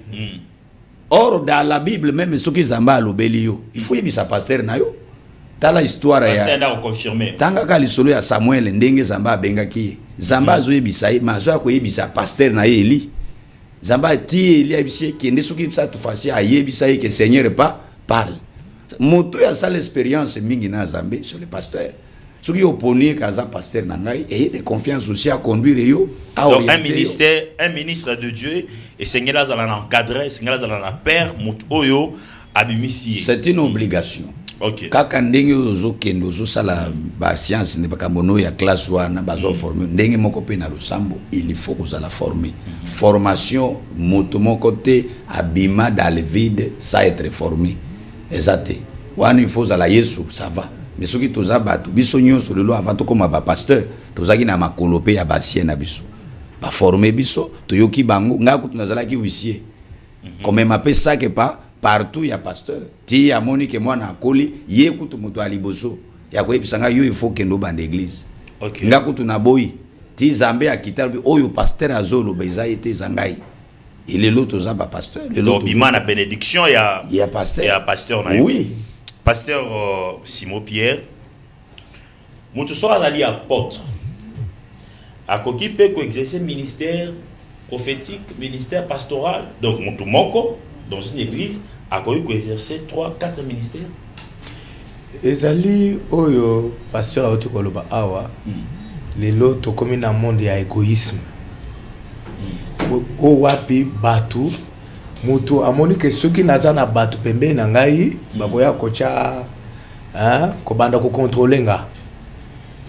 Or dans la Bible même ce qui zamba lobeli yo il faut yebisa pasteur na yo tala histoire ya pasteur confirmer tanga ka lisolo ya Samuel ndenge zamba bengaki zamba zo yebisa mazo ko yebisa pasteur na Eli zamba ti Eli yebisa kende soki bisa to fasi ayebisa que Seigneur pas parle moto ya ça l'expérience mingi na Zambie sur le pasteur ce qui opponé kaza pasteur na ngai et de confiance aussi à conduire yo à orienter un ministre de Dieu et Seigneur là za encadrer Seigneur là za père moto oyo abimisi c'est une obligation. OK Kaka ndenge ozo kendo zo sala ba science ne baka mono ya classe wana bazo former ndenge moko pe na losambo il faut que la former formation moto mon côté abima dans le vide ça être formé exact wana il faut la Yesu ça va mais ce qui toza bato biso nyonso lelo avant to comme ba pasteur tozaki na makolope ya basien na biso ba former biso toyoki bango ngaku tunazala ki huissier comme m'appelle ça que pas partout il y a pasteur ti ya monique moi na koli ye kutu moto aliboso ya ko ebisanga yo il faut que ndo bande église OK ngaku tuna boyi ti zambe akita oyo pasteur azolo beza ete zangai il est l'autre zaba pasteur le l'autre bimana bénédiction il y a pasteur na oui pasteur Simon Pierre moto so azali apôtre akoki pe ko exercer ministère prophétique ministère pastoral donc moto moko dans une église akoki ko exercer 3-4 ministères ezali oyo pasteur auto koloba awa lelo to komi na monde ya égoïsme o wapi batu moto amoni ke soki naza na batu pembe na ngai bakoya kocha ko banda ko contrôler nga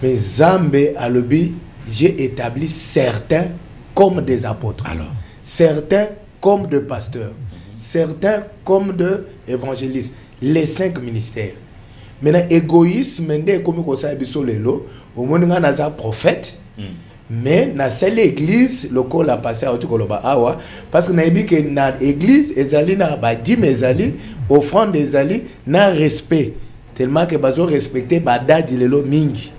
mais Zambe alobi j'ai établi certains comme des apôtres alors certains comme de pasteurs certains comme de évangélistes les 5 ministères. Maintenant égoïsme ndé comme ko sa biso lelo au monde nga naza prophète mais na seule église loko la passé à tout koloba awa parce que na ebi que na église ezali na ba dîme ezali offrande ezali na respect tellement que bazo respecter ba dadi lelo mingi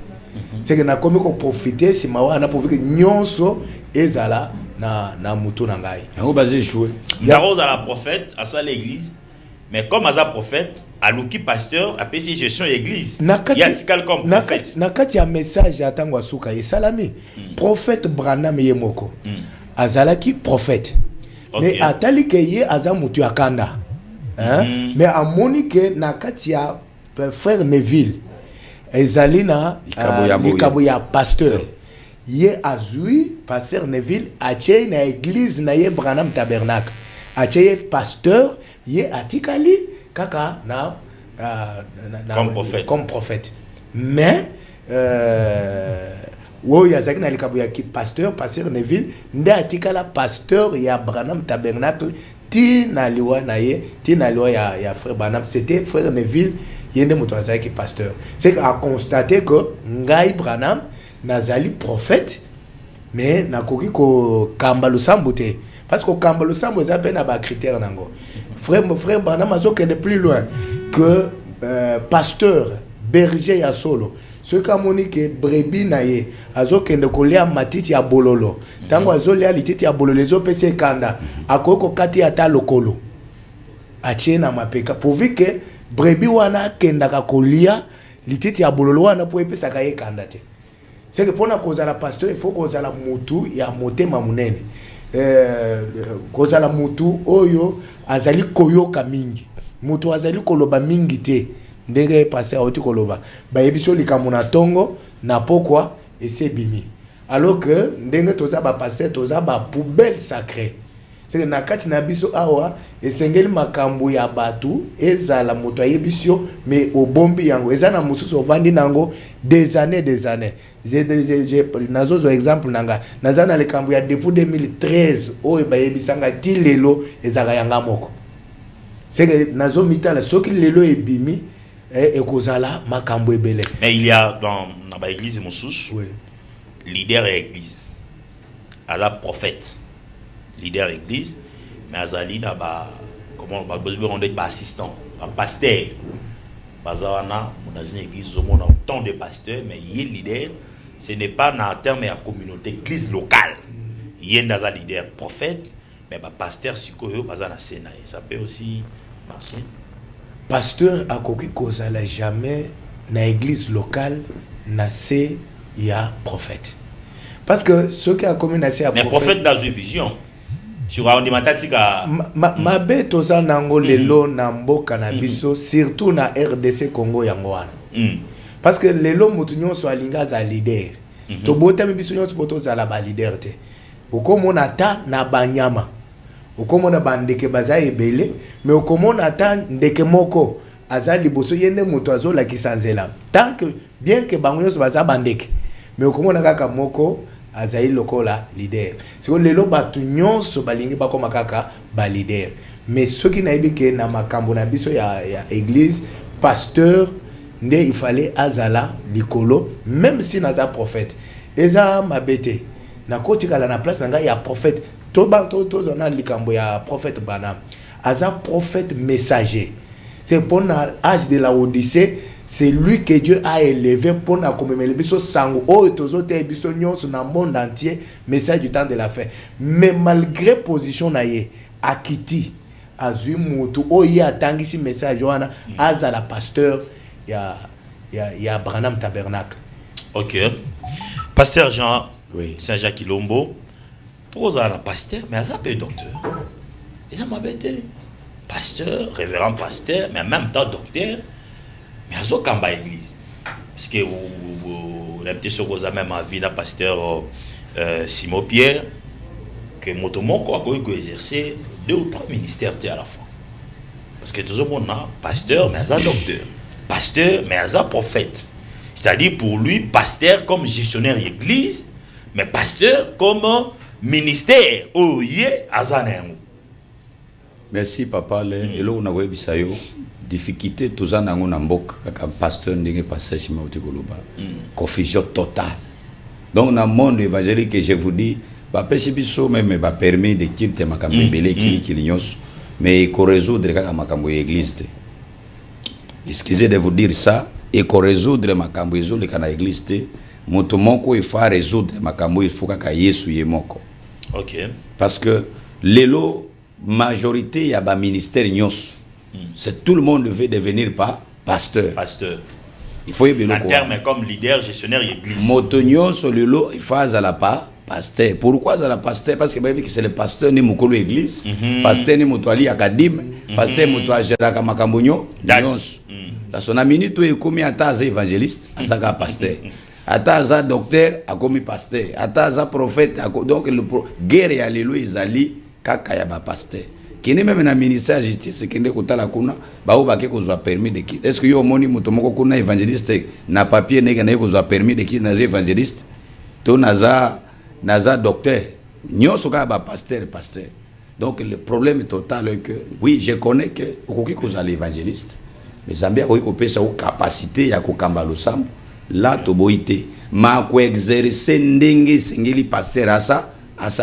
c'est que na komi ko profiter si mawa na profiter nyonso ezala na mutu na ngai yango basé jouer Daroz à la prophète à ça l'église mais comme à prophète à l'ouki pasteur à PC gestion église il y a cal comme prophète nakati ya message atangwa suka esalami prophète Branham yemoko azalaki prophète mais atali ke ye aza mutu akanda mais amoni ke nakati ya frère Neville ezali na likabo ya pasteur ye azui pasteur Neville atie na église na ye Branham tabernacle atie pasteur ye atikali kaka na comme prophète mais wo ya zaki na likabo ya pasteur Neville nde atikala pasteur ya Branham tabernacle ti na liwa na ye ti na liwa ya frère Branham c'était frère Neville yende moto azaki pasteur c'est à constater que ngai Branham nazali prophète mais nakoki ko kamba lusambo te parce que kamba lusambo za pe na ba critère nango frère Branham azokende plus loin que pasteur berger ya solo ce kamoni ke brebi na ye azokende kolia matiti ya bololo tango azolia lititi ya bololo ezopesa kanda akoko kati ata lokolo achie na mapeka pourvu que brebi wana kendaka kolia lititi ya bololo wana po epesa ka ye kanda te c'est que pour na cause la pasteur il faut cause la mutu ya motema munene cause la mutu oyo azali koyoka mingi mutu azali koloba mingi te ndenge passé a oti koloba ba yebiso likambo na tongo na pokwa ese bimi alors que ndenge toza ba passer toza ba poubelle sacrée c'est que na kati na biso awa esengeli makambo ya batu ezala moto ayebisio mais obombi yango ezana mususu ovandi nango des années j'ai nazozo exemple nanga nazana le kambo ya depuis 2013 oyo bayebisanga ti lelo ezaka yanga moko c'est que nazo mitala soki lelo ebimi et kozala makambo ebele. Mais il y a dans l'église Moussous, Oui. leader et église. Aza prophète, leader église, mais Azali n'a pas, comment on dit, assistant, pasteur. Bazana, on a une église, on a autant de pasteurs, mais il est leader. Ce n'est pas dans le terme de la communauté, église locale. Il y a un leader prophète, mais pasteur, si ça peut aussi marcher. Pasteur a koki kozala jamais na église locale na se ya prophète. Parce que ce qui a commis na se ya mais prophète dans une vision. Tu vas en dimatatika. Ma bête toza nango lelo na mboka na biso, surtout na RDC Congo yango wana. Parce que lelo mutu nyonso alinga za leader. To botami biso nyonso poto za la ba leader te. Okomona ta na banyama. Okomona bandeke baza ebele, mais okomona ata ndeke moko aza liboso yende mutu azola kisanzela. Tant que bien que bango nyonso baza bandeke, mais okomona kaka moko azayi lokola leader. C'est que lelo batu nyonso balingi bakoma kaka ba leader. Mais ceux qui nayebi ke na makambo na biso ya église, pasteur nde il fallait azala likolo, même si naza prophète. Eza mabete na kotika la na place nga ya prophète. To zona likambo ya prophète Branham. Aza prophète messager. C'est pour l'âge de la Odyssée, c'est lui que Dieu a élevé pour na commémorer biso sango o tozote biso nyonso na monde entier, message du temps de la fin. Mais malgré position na ye akiti azui mutu o ye atangisi message wana azala pasteur ya Branham Tabernacle. OK. Pasteur Jean, oui. Saint-Jacques Ilombo, pour un pasteur, mais ça peut docteur. Et ça m'a bêté. Pasteur, révérend pasteur, mais en même temps docteur, mais à ce qu'en église. Parce que vous avez sur vos même avis d'un pasteur Simon Pierre, que motomo quoi que exercer 2 ou 3 ministères à la fois. Parce que tout le monde a pasteur, mais à docteur. Pasteur, mais à prophète. C'est-à-dire pour lui, pasteur comme gestionnaire d'église, mais pasteur comme ministère. Oh, yeah, Azanémo. Merci, papa. Et là, on a vu ça. Difficulté, tout ça, on a mbok, pasteur, n'est pas passé, si je confusion totale. Donc, dans le monde évangélique, que je vous dis, bah, péchibiso même, bah, permis de quitter ma campagne, mais il faut résoudre l'église. Excusez de vous dire ça, et qu'on résoudre ma camboiso le cana église motomoko il faut résoudre ma cambo il faut que Yesu yemoko. OK. Parce que lelo majorité y a ba ministère nyos. C'est tout le monde veut devenir pasteur. Pasteur. Il faut y bien en termes comme leader gestionnaire église. Motonyos lelo il faut azala pas pasteur. Pourquoi azala pasteur? Parce que c'est le pasteur ni mukolo église, pasteur ni mutwali akadim, pasteur mutwa géraka makambonyo nyos. La son amini to ekomi ata za évangéliste, azaka pasteur. Ata za docteur, akomi pasteur. Ata za prophète, donc le guerre ya lelo ezali kaka ya ba pasteur. Kine même na ministère justice kende kotala kuna ba obake kozwa permis de qui. Est-ce que yo moni muto moko kuna évangéliste na papier nega na kozwa permis de qui na évangéliste? To naza docteur. Nyoso ka ba pasteur. Donc le problème total est que oui, je connais que okoki kozwa l'évangéliste. Mais Zambia a une capacité à Kokambalo-Sam, là, Toboïté. Ma ko exercer ndenge sengeli passer à ça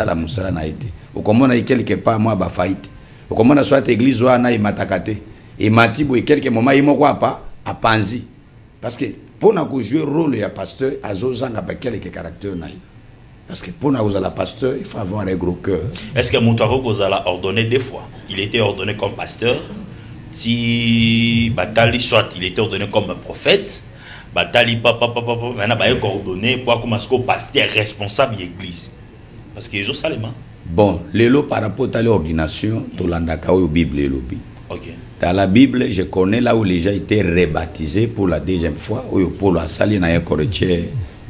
la musala na été. Au comment na quelque part moi ba faillite. Au comment na soit église wana i matakate. Et matibo et quelques moments il moko pas à panzi. Parce que pour na ko jouer rôle ya pasteur azozanga ba quelques caractères na. Parce que pour na la pasteur, il faut avoir un gros cœur. Est-ce que Moutaro Kozala a ordonné des fois? Il était ordonné comme pasteur. Si Batali soit il était ordonné comme prophète, Batali maintenant il est ordonné pour comme un pasteur responsable de l'église. Parce que les autres salement. Bon, l'élo par rapport à l'ordination, to landaka au Bible lobi. OK. Dans la Bible, je connais là où les gens étaient rebaptisés pour la deuxième fois, où pour la salle dans Corinthiens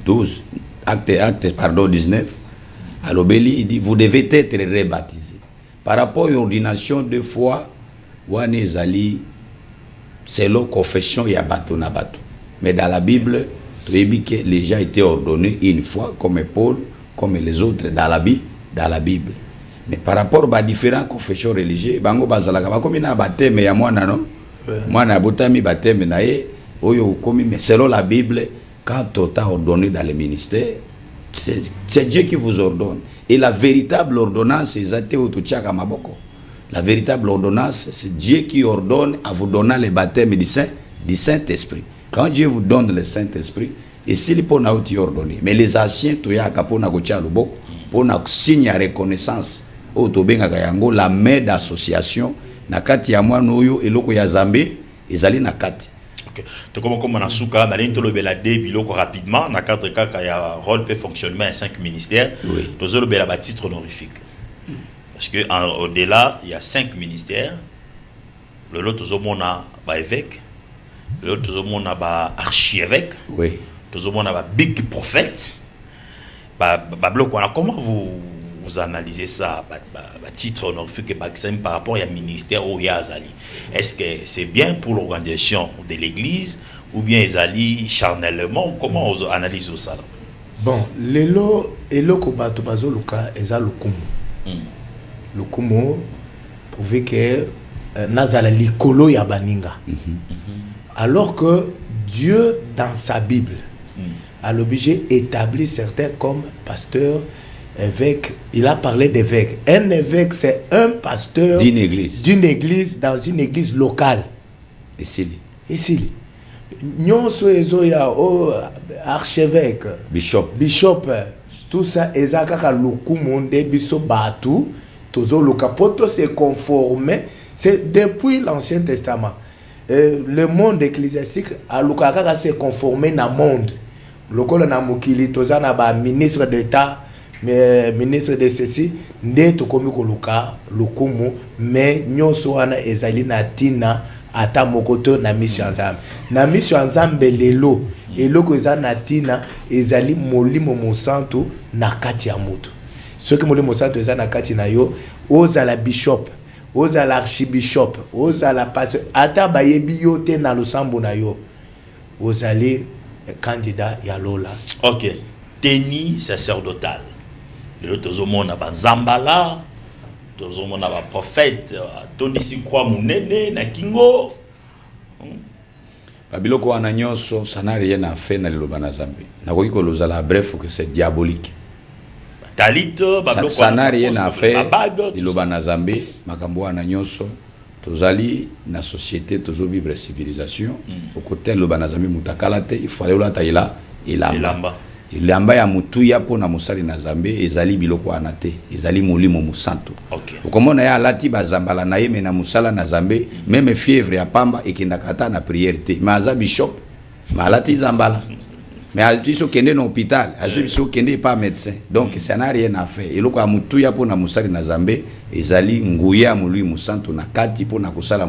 12, acte 19. À l'obéli, il dit vous devez être rebaptisés. Par rapport à l'ordination deux fois Wanezali, c'est la confession ya bato na bato. Mais dans la Bible, tu as dit que les gens étaient ordonnés une fois, comme Paul, comme les autres dans la Bible. Mais par rapport à différentes confessions religieuses, bango bazalaka ba comme na baptême ya mwana non, Moi na botami baptême na ye oyo komi mais selon la Bible quand on t'a ordonné dans le ministère c'est Dieu qui vous ordonne et la véritable ordonnance c'est zate otochaka maboko. La véritable ordonnance c'est Dieu qui ordonne en vous donnant le baptême du Saint-Esprit. Quand Dieu vous donne le Saint-Esprit et s'il peut na outi ordonné mais les anciens toyaka pona kocha loboko pona signe à reconnaissance otobenga kayango la main d'association na kati ya mwana oyo eloko ya Zambé ezali na kati. OK. To comme na suka na lento lobela de biloko rapidement na cadre kaka ya rôle peut fonctionnement à 5 ministères. Oui. To zo lobela ba titre honorifique. Parce que au-delà il y a 5 ministères. Le lot to zo mona ba évêque, le lot to zo mona ba archiévêque. Oui. To zo mona ba big prophète. Ba bloc comment vous analysez ça, titre honorifique et par rapport au ministère où il y a Azali. Est-ce que c'est bien pour l'organisation de l'église ou bien Azali charnellement? Comment on analyse ça? Bon, l'élo kobato bazo luka eza lukumu. Lukumu prouve que nazala likolo ya baninga. Alors que Dieu dans sa Bible a l'obligé établi certains comme pasteurs, évêque, il a parlé d'évêque. Un évêque, c'est un pasteur d'une église dans une église locale. Ici. Nyonso ezo ya archevêque, bishop, tout ça ezaka lokumu nde biso batu tozo lokapoto se conformer, c'est depuis l'Ancien Testament. Le monde ecclésiastique a lokaka se conformer na monde. Lokolo na mokili toza na ba ministre d'État, mais ministre de ceci nde tokomi koluka lokumu mais nyonso wana ezali na tina ata mokoto na mission nzambe na mission nzambe lelo eloko eza na tina ezali molimo mosantu na kati ya mutu soki molimo mosantu eza na kati na yo ozala bishop ozala archibishop ozala pasteur ata bayebi yo te na losambo na yo ozali candidat ya lola. OK. Tenue sacerdotal. Le tozomona ba Zambala, tozomona ba prophète, tondisi kwa munene na kingo. Babiloko wana nyonso ça n'a rien à faire na liloba na Zambé. Nakoki kolozala bref que c'est diabolique. Talito babiloko ça n'a rien à faire liloba na Zambé, makambo wana nyonso tozali na société tozo vivre civilisation au côté liloba na Zambé mutakalate il faut aller là taila ilamba. Ilamba ya mutu ya po na musali na Zambé ezali biloko anate ezali molimo musantu. OK. Ukomona ya lati bazambala na yeme na musala na Zambé même fièvre ya pamba ekenda kata na prière te maza bishop malati zambala mais aziso kende na hôpital aziso kende pas médecin donc ça n'a rien à faire eloko ya mutu ya po na musali na Zambé ezali nguya molui musantu na kati po na kusala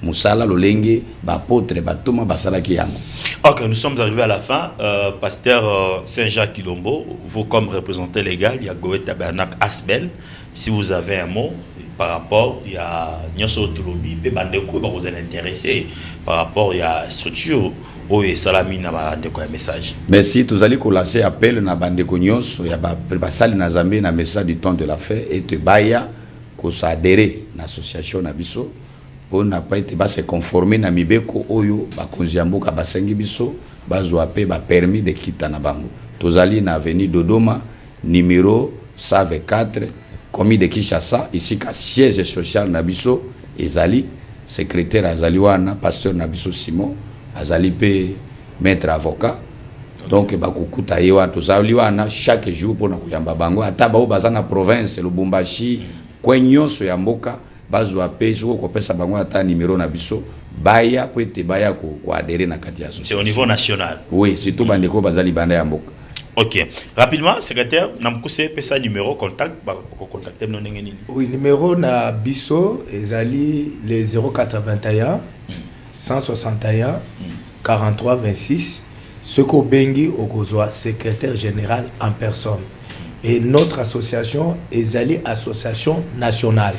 musala lolenge bapotre batoma basalaki yango. OK, nous sommes arrivés à la fin. Pasteur Saint-Jacques Kilombo, vous comme représentant légal, il y a Goé Tabernacle Asbel. Si vous avez un mot par rapport, il y a Nyonso Tolobi, Bandeko, vous êtes intéressé par rapport, il y a structure où est Salamina Bandeko un message. Merci, tous allez collacer appel na Bandeko Nyonso, il y a basali na Zambé na message du temps de la fête et te baya ko s'adhérer na association na biso. On n'a pas été se conformer na mibeko oyo bakonzi ya mboka basengi biso bazwa pe ba permis de quitter na bango tozali na avenue Dodoma numéro 124 commis de Kinshasa ici ka siège social na biso ezali secrétaire azali wana pasteur na biso Simon azali pe maître avocat donc bakukuta yewa tozali wana chaque jour pour na kuyamba bango ata ba bazana province Lubumbashi kwenyonso ya mboka bazwa pe soko kopesa bango ata numéro na biso baya po ete baya ko adhérer na kati ya association. C'est au niveau national. Oui, surtout bandeko bazali banda ya mboka. OK. Rapidement, secrétaire, namkuse pesa numéro contact ba ko contacter no ndenge nini? Oui, numéro na biso ezali le 081 161 43 26 Seko Bengi Okozwa, secrétaire général en personne. Et notre association ezali association nationale.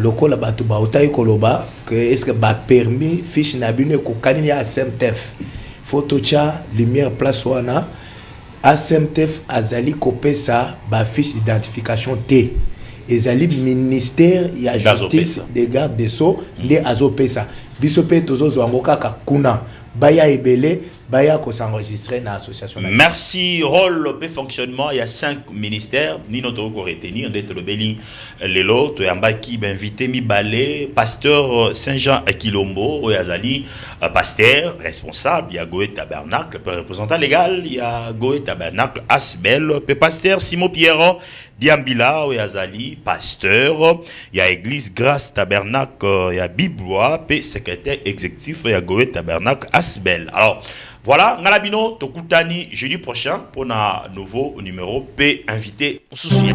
Lokola batu ba otayi koloba que est-ce que ba permis fiche na bino ko kanini ya SMTF photo cha lumière place wana SMTF azali kopesa ba fiche d'identification T ezali ministère ya justice des gardes des sceaux nde azopesa biso pe tozozwa kaka kuna baya ebele baya ko s'enregistrer na association. Merci. Rôle et fonctionnement, il y a 5 ministères. Ni notre retenir d'être le Béli Lelo, to yambaki invité mi balé, pasteur Saint-Jean Akilombo, Oyazali, pasteur responsable, il y a Goé Tabernacle, représentant légal, il y a Goé Tabernacle Asbel, pasteur Simon Pierre Diambila, Oyazali, pasteur, il y a Église Grâce Tabernacle, il y a Biblois, secrétaire exécutif, il y a Goé Tabernacle Asbel. Alors, voilà, Ngalabino, Tokutani, jeudi prochain, pour un nouveau numéro P invité. On se souvient